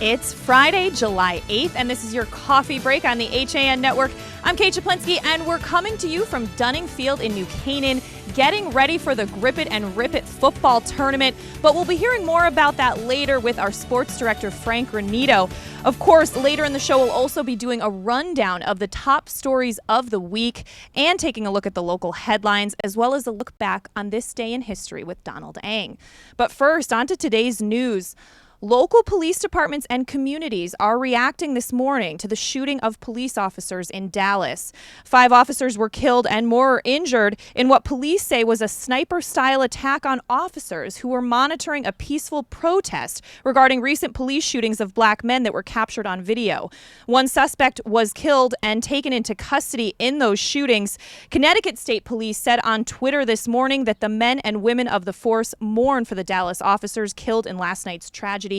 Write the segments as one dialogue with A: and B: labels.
A: It's Friday, July 8th, and this is your coffee break on the HAN Network. I'm Kate Czaplinski, and we're coming to you from Dunning Field in New Canaan, getting ready for the Grip It and Rip It football tournament. But we'll be hearing more about that later with our sports director, Frank Granito. Of course, later in the show, we'll also be doing a rundown of the top stories of the week and taking a look at the local headlines, as well as a look back on this day in history with Donald Ang. But first, on to today's news. Local police departments and communities are reacting this morning to the shooting of police officers in Dallas. 5 officers were killed and more are injured in what police say was a sniper-style attack on officers who were monitoring a peaceful protest regarding recent police shootings of black men that were captured on video. One suspect was killed and taken into custody in those shootings. Connecticut State Police said on Twitter this morning that the men and women of the force mourn for the Dallas officers killed in last night's tragedy.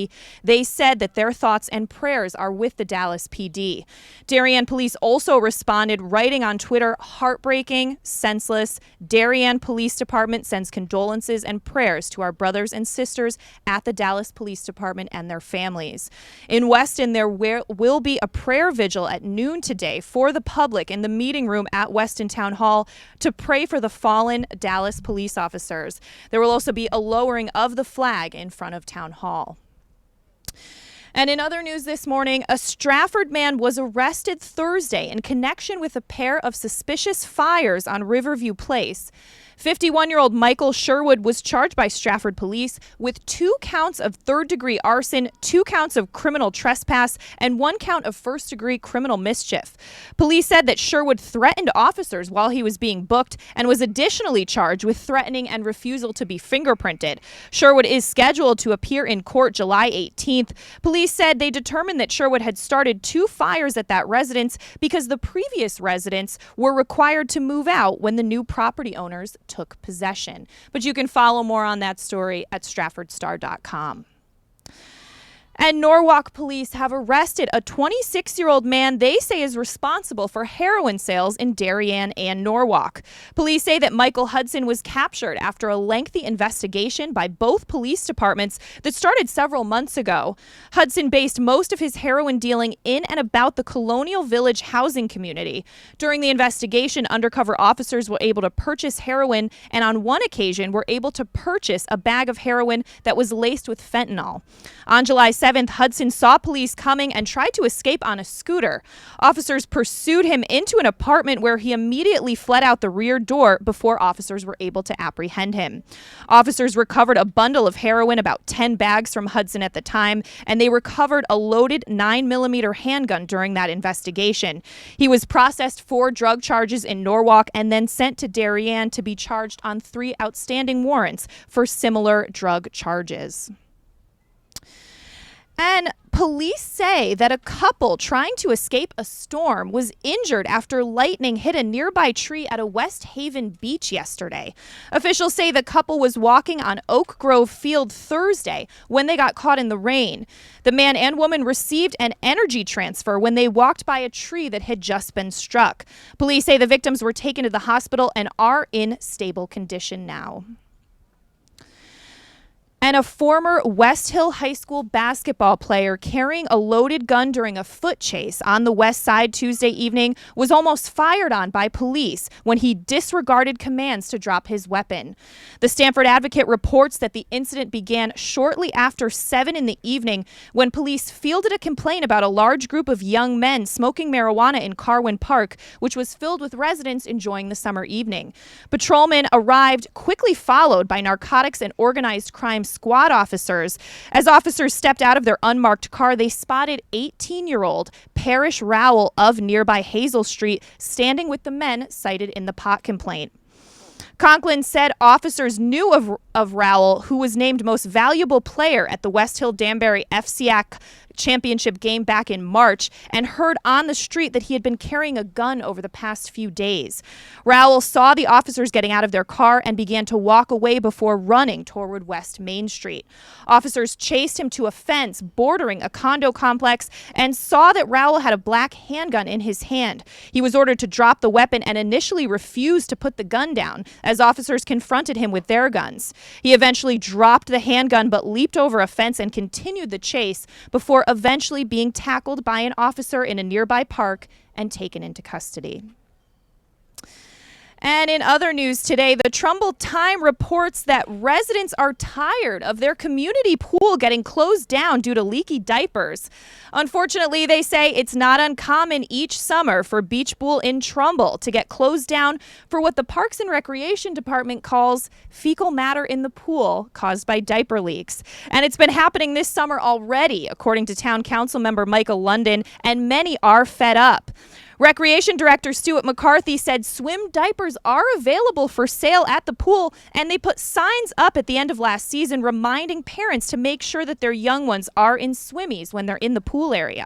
A: They said that their thoughts and prayers are with the Dallas PD. Darien Police also responded, writing on Twitter, "Heartbreaking, senseless. Darien Police Department sends condolences and prayers to our brothers and sisters at the Dallas Police Department and their families." In Weston, there will be a prayer vigil at noon today for the public in the meeting room at Weston Town Hall to pray for the fallen Dallas police officers. There will also be a lowering of the flag in front of Town Hall. And in other news this morning, a Stratford man was arrested Thursday in connection with a pair of suspicious fires on Riverview Place. 51-year-old Michael Sherwood was charged by Stratford police with 2 counts of third-degree arson, 2 counts of criminal trespass, and 1 count of first-degree criminal mischief. Police said that Sherwood threatened officers while he was being booked and was additionally charged with threatening and refusal to be fingerprinted. Sherwood is scheduled to appear in court July 18th. Police said they determined that Sherwood had started 2 fires at that residence because the previous residents were required to move out when the new property owners took possession. But you can follow more on that story at StratfordStar.com. And Norwalk police have arrested a 26-year-old man they say is responsible for heroin sales in Darien and Norwalk. Police say that Michael Hudson was captured after a lengthy investigation by both police departments that started several months ago. Hudson based most of his heroin dealing in and about the Colonial Village housing community. During the investigation, undercover officers were able to purchase heroin and on one occasion were able to purchase a bag of heroin that was laced with fentanyl. On July 7th, Hudson saw police coming and tried to escape on a scooter. Officers pursued him into an apartment where he immediately fled out the rear door before officers were able to apprehend him. Officers recovered a bundle of heroin, about 10 bags from Hudson at the time, and they recovered a loaded 9mm handgun during that investigation. He was processed for drug charges in Norwalk and then sent to Darien to be charged on 3 outstanding warrants for similar drug charges. And police say that a couple trying to escape a storm was injured after lightning hit a nearby tree at a West Haven beach yesterday. Officials say the couple was walking on Oak Grove Field Thursday when they got caught in the rain. The man and woman received an energy transfer when they walked by a tree that had just been struck. Police say the victims were taken to the hospital and are in stable condition now. And a former West Hill High School basketball player carrying a loaded gun during a foot chase on the west side Tuesday evening was almost fired on by police when he disregarded commands to drop his weapon. The Stamford Advocate reports that the incident began shortly after 7 in the evening when police fielded a complaint about a large group of young men smoking marijuana in Carwin Park, which was filled with residents enjoying the summer evening. Patrolmen arrived, quickly followed by narcotics and organized crime squad officers. As officers stepped out of their unmarked car, they spotted 18-year-old Parrish Rowell of nearby Hazel Street standing with the men cited in the pot complaint. Conklin said officers knew of Rowell, who was named most valuable player at the West Hill Danbury FCAC championship game back in March, and heard on the street that he had been carrying a gun over the past few days. Rowell saw the officers getting out of their car and began to walk away before running toward West Main Street. Officers chased him to a fence bordering a condo complex and saw that Rowell had a black handgun in his hand. He was ordered to drop the weapon and initially refused to put the gun down as officers confronted him with their guns. He eventually dropped the handgun but leaped over a fence and continued the chase before before eventually being tackled by an officer in a nearby park and taken into custody. And in other news today, the Trumbull Time reports that residents are tired of their community pool getting closed down due to leaky diapers. Unfortunately, they say it's not uncommon each summer for Beach Pool in Trumbull to get closed down for what the Parks and Recreation Department calls fecal matter in the pool caused by diaper leaks. And it's been happening this summer already, according to Town Council member Michael London, and many are fed up. Recreation Director Stuart McCarthy said swim diapers are available for sale at the pool, and they put signs up at the end of last season reminding parents to make sure that their young ones are in swimmies when they're in the pool area.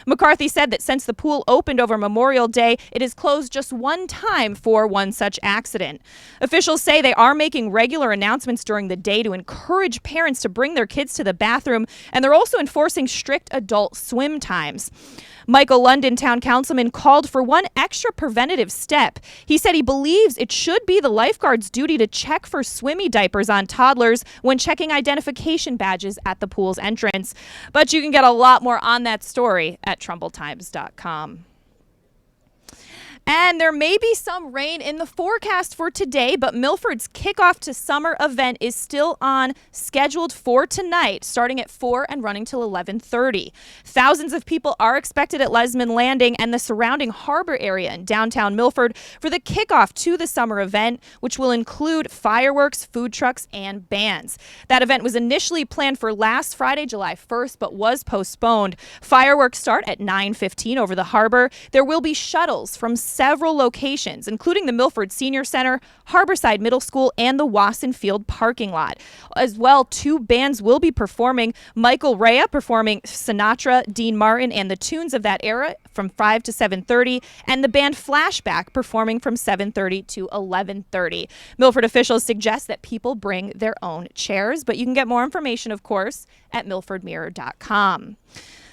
A: McCarthy said that since the pool opened over Memorial Day, it is closed just one time for one such accident. Officials say they are making regular announcements during the day to encourage parents to bring their kids to the bathroom, and they're also enforcing strict adult swim times. Michael London, town councilman, called for one extra preventative step. He said he believes it should be the lifeguard's duty to check for swimmy diapers on toddlers when checking identification badges at the pool's entrance. But you can get a lot more on that story at TrumbullTimes.com. And there may be some rain in the forecast for today, but Milford's kickoff to summer event is still on, scheduled for tonight, starting at 4 and running till 11:30. Thousands of people are expected at Lesman Landing and the surrounding harbor area in downtown Milford for the kickoff to the summer event, which will include fireworks, food trucks, and bands. That event was initially planned for last Friday, July 1st, but was postponed. Fireworks start at 9:15 over the harbor. There will be shuttles from several locations, including the Milford Senior Center, Harborside Middle School, and the Wasson Field parking lot. As well, 2 bands will be performing. Michael Rea performing Sinatra, Dean Martin, and the tunes of that era from 5 to 7:30, and the band Flashback performing from 7:30 to 11:30. Milford officials suggest that people bring their own chairs, but you can get more information, of course, at milfordmirror.com.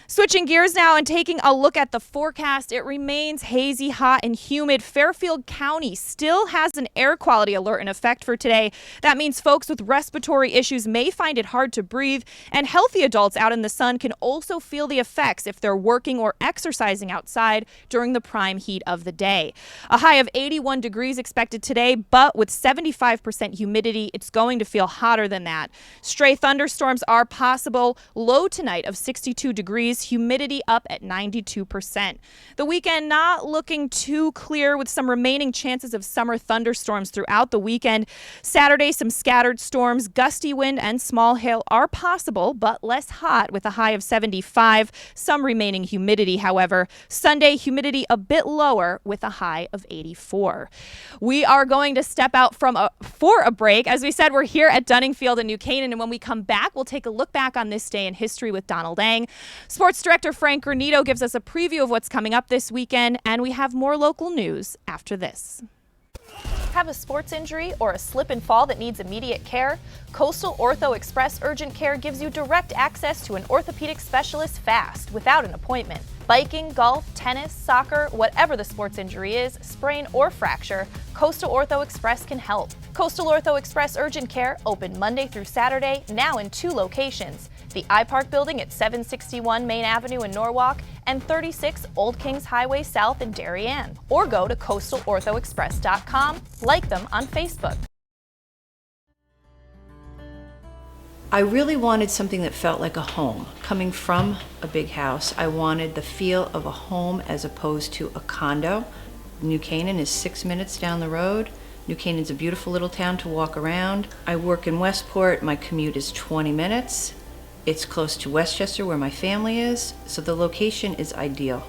A: Switching gears now and taking a look at the forecast, it remains hazy, hot, and humid. Fairfield County still has an air quality alert in effect for today. That means folks with respiratory issues may find it hard to breathe, and healthy adults out in the sun can also feel the effects if they're working or exercising outside during the prime heat of the day. A high of 81 degrees expected today, but with 75% humidity, it's going to feel hotter than that. Stray thunderstorms are possible. Low tonight of 62 degrees. Humidity up at 92%. The weekend not looking too clear with some remaining chances of summer thunderstorms throughout the weekend. Saturday, some scattered storms, gusty wind, and small hail are possible, but less hot with a high of 75. Some remaining humidity, however. Sunday, humidity a bit lower with a high of 84. We are going to step out for a break. As we said, we're here at Dunning Field in New Canaan, and when we come back, we'll take a look back on this day in history with Donald Ang. Sports director Frank Granito gives us a preview of what's coming up this weekend, and we have more local news after this. Have a sports injury or a slip and fall that needs immediate care? Coastal Ortho Express Urgent Care gives you direct access to an orthopedic specialist fast, without an appointment. Biking, golf, tennis, soccer, whatever the sports injury is, sprain or fracture, Coastal Ortho Express can help. Coastal Ortho Express Urgent Care, open Monday through Saturday, now in 2 locations. The iPark building at 761 Main Avenue in Norwalk and 36 Old Kings Highway South in Darien. Or go to coastalorthoexpress.com, like them on Facebook.
B: I really wanted something that felt like a home. Coming from a big house, I wanted the feel of a home as opposed to a condo. New Canaan is 6 minutes down the road. New Canaan's a beautiful little town to walk around. I work in Westport. My commute is 20 minutes. It's close to Westchester where my family is, so the location is ideal.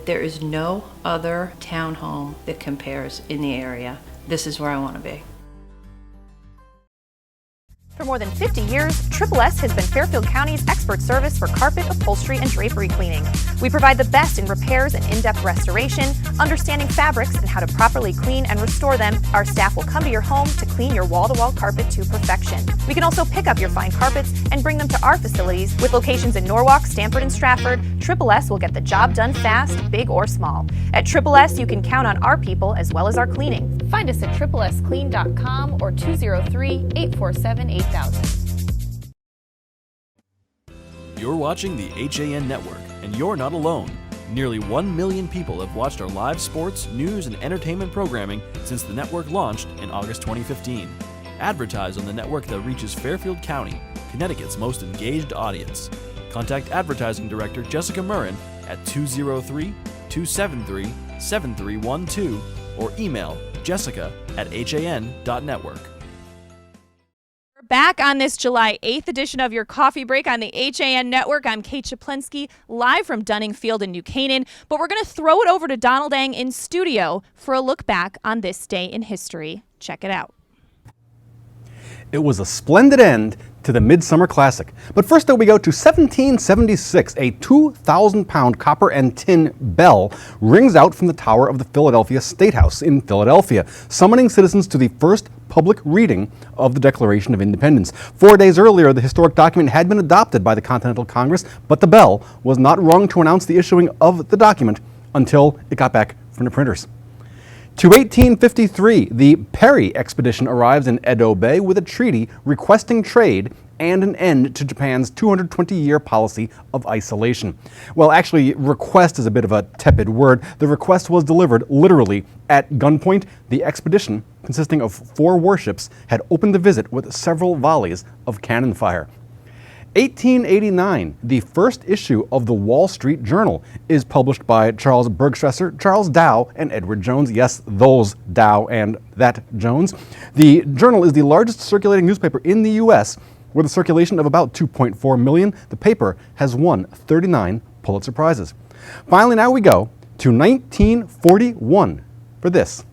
B: There is no other townhome that compares in the area. This is where I want to be.
A: For more than 50 years, Triple S has been Fairfield County's expert service for carpet, upholstery, and drapery cleaning. We provide the best in repairs and in-depth restoration, understanding fabrics and how to properly clean and restore them. Our staff will come to your home to clean your wall-to-wall carpet to perfection. We can also pick up your fine carpets and bring them to our facilities. With locations in Norwalk, Stamford, and Stratford, Triple S will get the job done fast, big or small. At Triple S, you can count on our people as well as our cleaning. Find us at triplesclean.com or 203-847-8000.
C: You're watching the HAN Network, and you're not alone. Nearly 1 million people have watched our live sports, news, and entertainment programming since the network launched in August 2015. Advertise on the network that reaches Fairfield County, Connecticut's most engaged audience. Contact Advertising Director Jessica Murrin at 203-273-7312 or email jessica@han.network.
A: Back on this July 8th edition of your coffee break on the HAN Network. I'm Kate Czaplinski, live from Dunning Field in New Canaan, but we're going to throw it over to Donald Ang in studio for a look back on this day in history. Check it out.
D: It was a splendid end to the Midsummer Classic. But first though, we go to 1776. A 2,000-pound copper and tin bell rings out from the tower of the Philadelphia State House in Philadelphia, summoning citizens to the first public reading of the Declaration of Independence. 4 days earlier, the historic document had been adopted by the Continental Congress, but the bell was not rung to announce the issuing of the document until it got back from the printers. To 1853, the Perry expedition arrives in Edo Bay with a treaty requesting trade and an end to Japan's 220-year policy of isolation. Well, actually, request is a bit of a tepid word. The request was delivered literally at gunpoint. The expedition, consisting of 4 warships, had opened the visit with several volleys of cannon fire. 1889, the first issue of the Wall Street Journal is published by Charles Bergstresser, Charles Dow, and Edward Jones. Yes, those Dow and that Jones. The journal is the largest circulating newspaper in the U.S., with a circulation of about 2.4 million. The paper has won 39 Pulitzer Prizes. Finally, now we go to 1941 for this.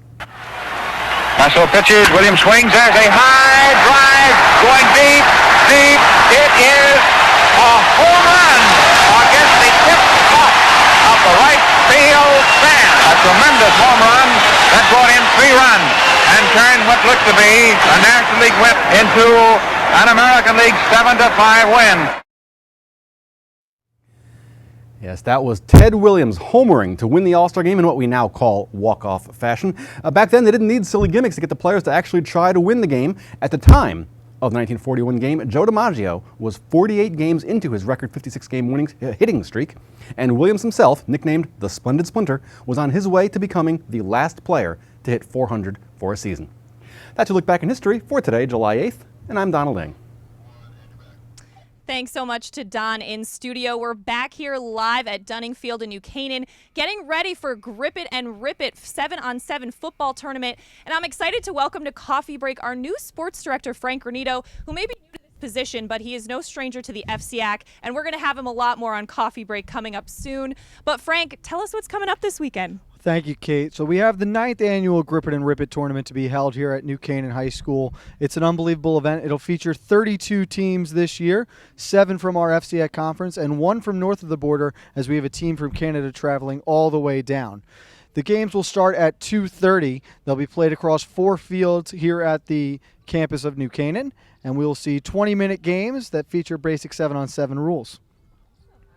E: Russell pitches, Williams swings, there's a high drive, going deep, deep, it is a home run against the tip top of the right field stand. A tremendous home run that brought in 3 runs and turned what looked to be a National League whip into an American League 7-5 win.
D: Yes, that was Ted Williams homering to win the All-Star game in what we now call walk-off fashion. Back then, they didn't need silly gimmicks to get the players to actually try to win the game. At the time of the 1941 game, Joe DiMaggio was 48 games into his record 56-game hitting streak, and Williams himself, nicknamed the Splendid Splinter, was on his way to becoming the last player to hit 400 for a season. That's a look back in history for today, July 8th, and I'm Donald Ang.
A: Thanks so much to Don in studio. We're back here live at Dunning Field in New Canaan, getting ready for Grip It and Rip It 7-on-7 football tournament. And I'm excited to welcome to Coffee Break our new sports director, Frank Granito, who may be new to this position, but he is no stranger to the FCAC. And we're going to have him a lot more on Coffee Break coming up soon. But Frank, tell us what's coming up this weekend.
F: Thank you, Kate. So we have the 9th annual Grip It and Rip It tournament to be held here at New Canaan High School. It's an unbelievable event. It'll feature 32 teams this year, 7 from our FCAC conference and 1 from north of the border, as we have a team from Canada traveling all the way down. The games will start at 2:30. They'll be played across 4 fields here at the campus of New Canaan, and we'll see 20-minute games that feature basic 7-on-7 rules.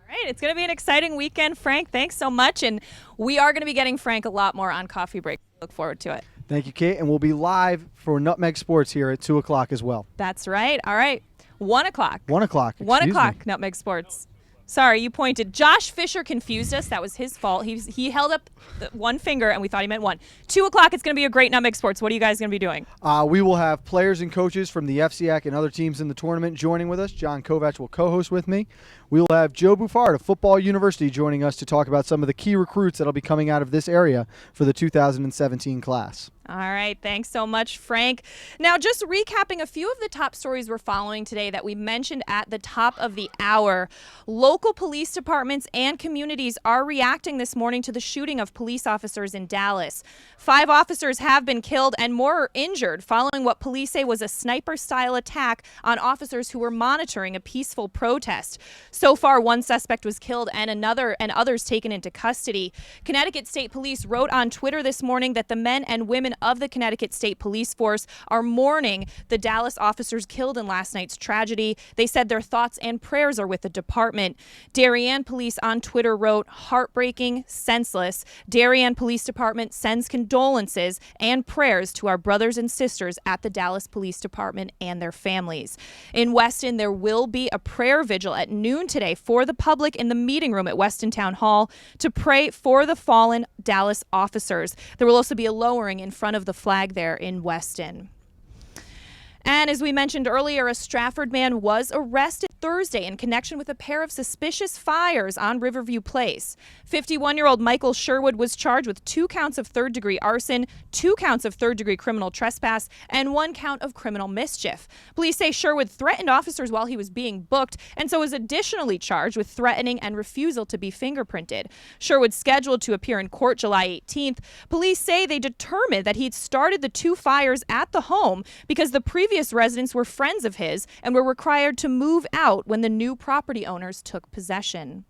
A: All right, it's going to be an exciting weekend, Frank. Thanks so much. And we are going to be getting Frank a lot more on Coffee Break. Look forward to it.
F: Thank you, Kate. And we'll be live for Nutmeg Sports here at 2 o'clock as well.
A: That's right. All right. 1 o'clock.
F: 1 o'clock.
A: 1 o'clock, Nutmeg Sports. Sorry, you pointed. Josh Fisher confused us. That was his fault. He held up one finger, and we thought he meant 1. 2 o'clock, it's going to be a great Nutmeg Sports. What are you guys going to be doing?
F: We will have players and coaches from the FCAC and other teams in the tournament joining with us. John Kovac will co-host with me. We will have Joe Buffard of Football University joining us to talk about some of the key recruits that will be coming out of this area for the 2017 class.
A: All right. Thanks so much, Frank. Now, just recapping a few of the top stories we're following today that we mentioned at the top of the hour. Local police departments and communities are reacting this morning to the shooting of police officers in Dallas. 5 officers have been killed and more are injured following what police say was a sniper-style attack on officers who were monitoring a peaceful protest. So far, 1 suspect was killed and others taken into custody. Connecticut State Police wrote on Twitter this morning that the men and women of the Connecticut State Police Force are mourning the Dallas officers killed in last night's tragedy. They said their thoughts and prayers are with the department. Darien Police on Twitter wrote, "Heartbreaking, senseless. Darien Police Department sends condolences and prayers to our brothers and sisters at the Dallas Police Department and their families." In Weston, there will be a prayer vigil at noon today for the public in the meeting room at Weston Town Hall to pray for the fallen Dallas officers. There will also be a lowering in front of the flag there in Weston. And as we mentioned earlier, a Stratford man was arrested Thursday in connection with a pair of suspicious fires on Riverview Place. 51-year-old Michael Sherwood was charged with 2 counts of third-degree arson, 2 counts of third-degree criminal trespass, and 1 count of criminal mischief. Police say Sherwood threatened officers while he was being booked, and so was additionally charged with threatening and refusal to be fingerprinted. Sherwood's scheduled to appear in court July 18th. Police say they determined that he'd started the 2 fires at the home because the previous residents were friends of his and were required to move out when the new property owners took possession.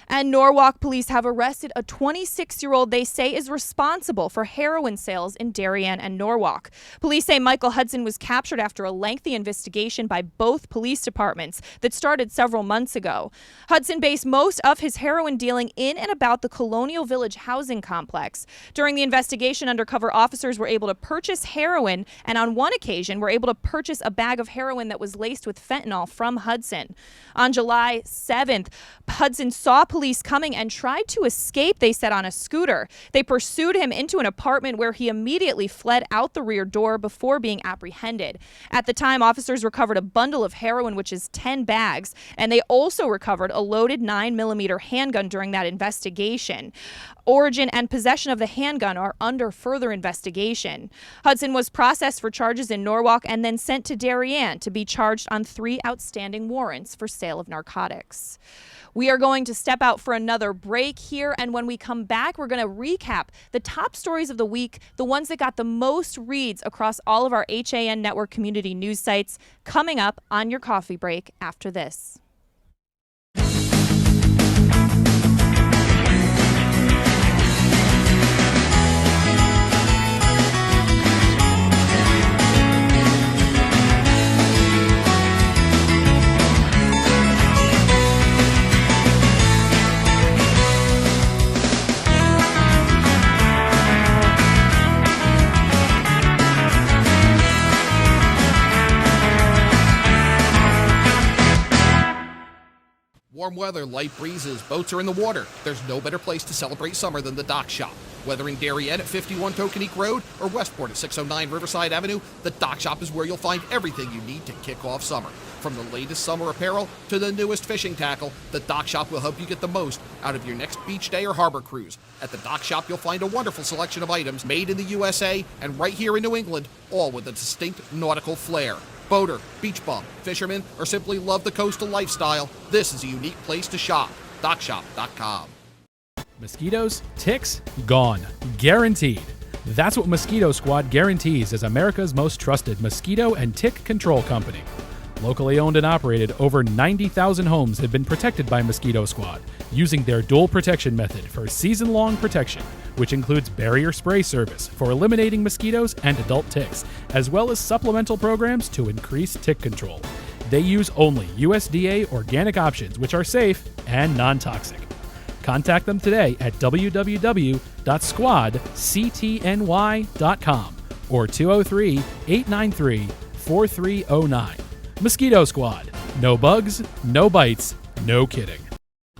A: And Norwalk police have arrested a 26-year-old they say is responsible for heroin sales in Darien and Norwalk. Police say Michael Hudson was captured after a lengthy investigation by both police departments that started several months ago. Hudson based most of his heroin dealing in and about the Colonial Village housing complex. During the investigation, undercover officers were able to purchase heroin, and on one occasion were able to purchase a bag of heroin that was laced with fentanyl from Hudson. On July 7th, Hudson saw police coming and tried to escape, they said, on a scooter. They pursued him into an apartment where he immediately fled out the rear door before being apprehended. At the time, officers recovered a bundle of heroin, which is 10 bags, and they also recovered a loaded 9mm handgun during that investigation. Origin and possession of the handgun are under further investigation. Hudson was processed for charges in Norwalk and then sent to Darien to be charged on 3 outstanding warrants for sale of narcotics. We are going to step out for another break here, and when we come back, we're going to recap the top stories of the week, the ones that got the most reads across all of our HAN Network community news sites, coming up on your coffee break after this.
G: Warm weather, light breezes, boats are in the water. There's no better place to celebrate summer than the Dock Shop. Whether in Darien at 51 Tokenique Road or Westport at 609 Riverside Avenue, the Dock Shop is where you'll find everything you need to kick off summer. From the latest summer apparel to the newest fishing tackle, the Dock Shop will help you get the most out of your next beach day or harbor cruise. At the Dock Shop, you'll find a wonderful selection of items made in the USA and right here in New England, all with a distinct nautical flair. Boater, beach bum, fisherman, or simply love the coastal lifestyle, this is a unique place to shop. DockShop.com.
H: Mosquitoes, ticks, gone. Guaranteed. That's what Mosquito Squad guarantees as America's most trusted mosquito and tick control company. Locally owned and operated, over 90,000 homes have been protected by Mosquito Squad using their dual protection method for season-long protection, which includes barrier spray service for eliminating mosquitoes and adult ticks, as well as supplemental programs to increase tick control. They use only USDA organic options, which are safe and non-toxic. Contact them today at www.squadctny.com or 203-893-4309. Mosquito Squad. No bugs, no bites, no kidding.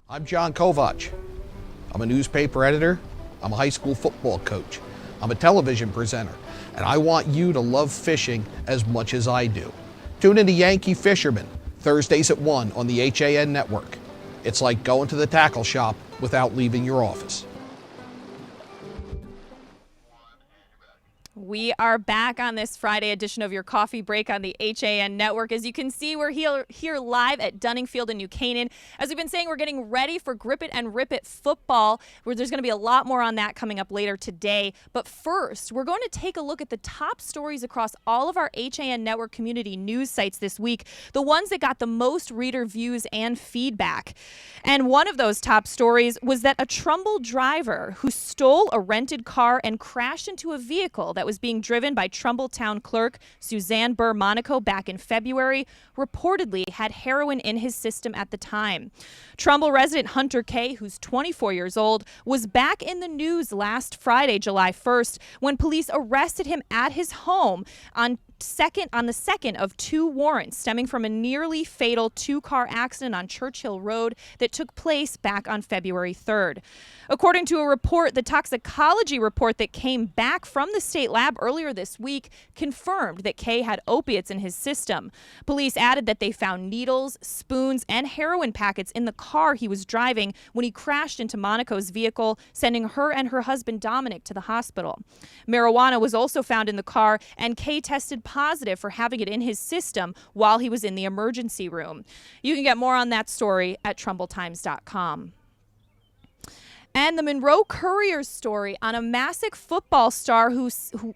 G: I'm John Kovach. I'm a newspaper editor. I'm a high school football coach. I'm a television presenter. And I want you to love fishing as much as I do. Tune in to Yankee Fisherman, Thursdays at 1 on the HAN Network. It's like going to the tackle shop without leaving your office.
A: We are back on this Friday edition of your coffee break on the HAN Network. As you can see, we're here live at Dunning Field in New Canaan. As we've been saying, we're getting ready for Grip It and Rip It football, where there's going to be a lot more on that coming up later today. But first, we're going to take a look at the top stories across all of our HAN Network community news sites this week, the ones that got the most reader views and feedback. And one of those top stories was that a Trumbull driver who stole a rented car and crashed into a vehicle that was being driven by Trumbull Town Clerk Suzanne Burr Monaco back in February reportedly had heroin in his system at the time. Trumbull resident Hunter K., who's 24 years old, was back in the news last Friday, July 1st, when police arrested him at his home on the second of two warrants stemming from a nearly fatal two-car accident on Churchill Road that took place back on February 3rd. According to a report, the toxicology report that came back from the state lab earlier this week confirmed that Kay had opiates in his system. Police added that they found needles, spoons, and heroin packets in the car he was driving when he crashed into Monaco's vehicle, sending her and her husband Dominic to the hospital. Marijuana was also found in the car, and Kay tested positive for having it in his system while he was in the emergency room. You can get more on that story at TrumbleTimes.com. And the Monroe Courier's story on a Massac football star who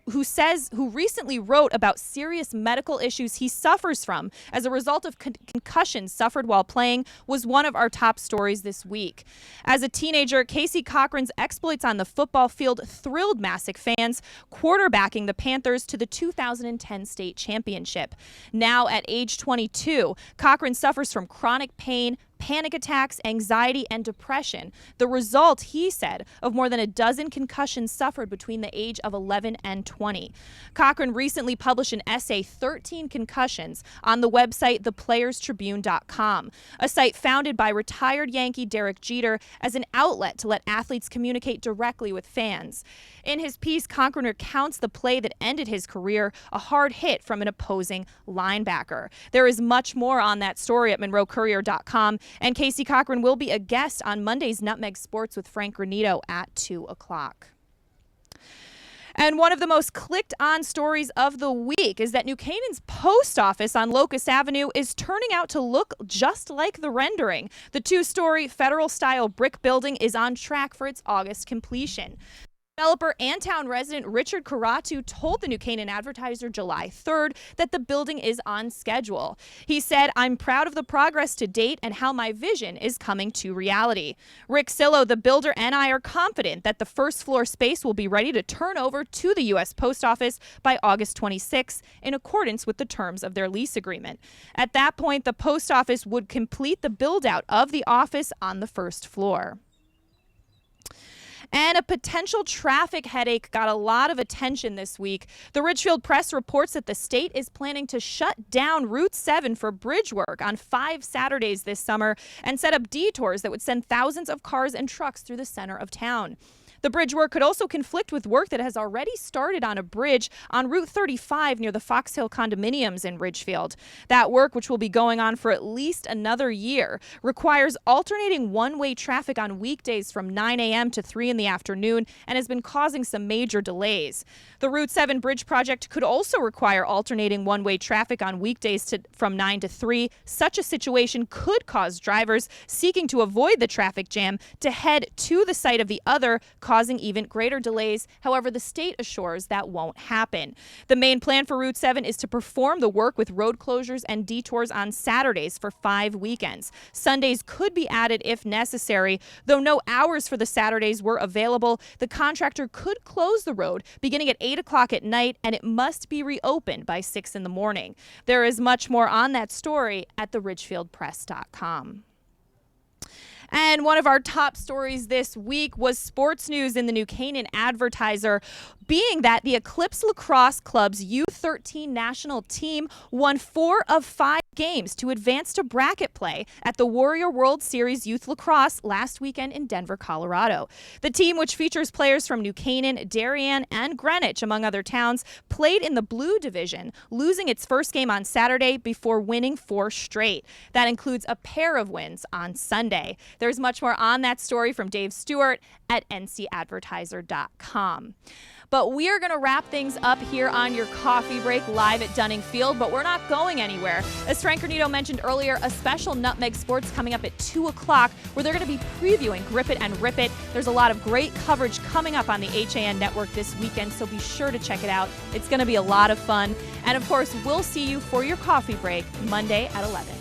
A: recently wrote about serious medical issues he suffers from as a result of concussions suffered while playing was one of our top stories this week. As a teenager, Casey Cochran's exploits on the football field thrilled Massac fans, quarterbacking the Panthers to the 2010 state championship. Now at age 22, Cochran suffers from chronic pain, panic attacks, anxiety, and depression. The result, he said, of more than a dozen concussions suffered between the age of 11 and 20. Cochran recently published an essay, 13 Concussions, on the website theplayerstribune.com, a site founded by retired Yankee Derek Jeter as an outlet to let athletes communicate directly with fans. In his piece, Cochran recounts the play that ended his career, a hard hit from an opposing linebacker. There is much more on that story at monroecourier.com. And Casey Cochran will be a guest on Monday's Nutmeg Sports with Frank Granito at 2 o'clock. And one of the most clicked on stories of the week is that New Canaan's post office on Locust Avenue is turning out to look just like the rendering. The two-story federal-style brick building is on track for its August completion. Developer and town resident Richard Karatu told the New Canaan Advertiser July 3rd that the building is on schedule. He said, "I'm proud of the progress to date and how my vision is coming to reality." Rick Sillo, the builder, and I are confident that the first floor space will be ready to turn over to the U.S. Post Office by August 26 in accordance with the terms of their lease agreement. At that point, the post office would complete the build-out of the office on the first floor. And a potential traffic headache got a lot of attention this week. The Ridgefield Press reports that the state is planning to shut down Route 7 for bridge work on 5 Saturdays this summer and set up detours that would send thousands of cars and trucks through the center of town. The bridge work could also conflict with work that has already started on a bridge on Route 35 near the Fox Hill condominiums in Ridgefield. That work, which will be going on for at least another year, requires alternating one-way traffic on weekdays from 9 a.m. to 3 in the afternoon and has been causing some major delays. The Route 7 bridge project could also require alternating one-way traffic on weekdays from 9 to 3. Such a situation could cause drivers seeking to avoid the traffic jam to head to the site of the other, causing even greater delays. However, the state assures that won't happen. The main plan for Route 7 is to perform the work with road closures and detours on Saturdays for 5 weekends. Sundays could be added if necessary. Though no hours for the Saturdays were available, the contractor could close the road beginning at 8 o'clock at night, and it must be reopened by 6 in the morning. There is much more on that story at theridgefieldpress.com. And one of our top stories this week was sports news in the New Canaan Advertiser, being that the Eclipse Lacrosse Club's U13 national team won 4 of 5 games to advance to bracket play at the Warrior World Series Youth Lacrosse last weekend in Denver, Colorado. The team, which features players from New Canaan, Darien, and Greenwich, among other towns, played in the Blue Division, losing its first game on Saturday before winning 4 straight. That includes a pair of wins on Sunday. There's much more on that story from Dave Stewart at ncadvertiser.com. But we are going to wrap things up here on your coffee break live at Dunning Field, but we're not going anywhere. As Frank Granito mentioned earlier, a special Nutmeg Sports coming up at 2 o'clock where they're going to be previewing Grip It and Rip It. There's a lot of great coverage coming up on the HAN network this weekend, so be sure to check it out. It's going to be a lot of fun. And of course, we'll see you for your coffee break Monday at 11.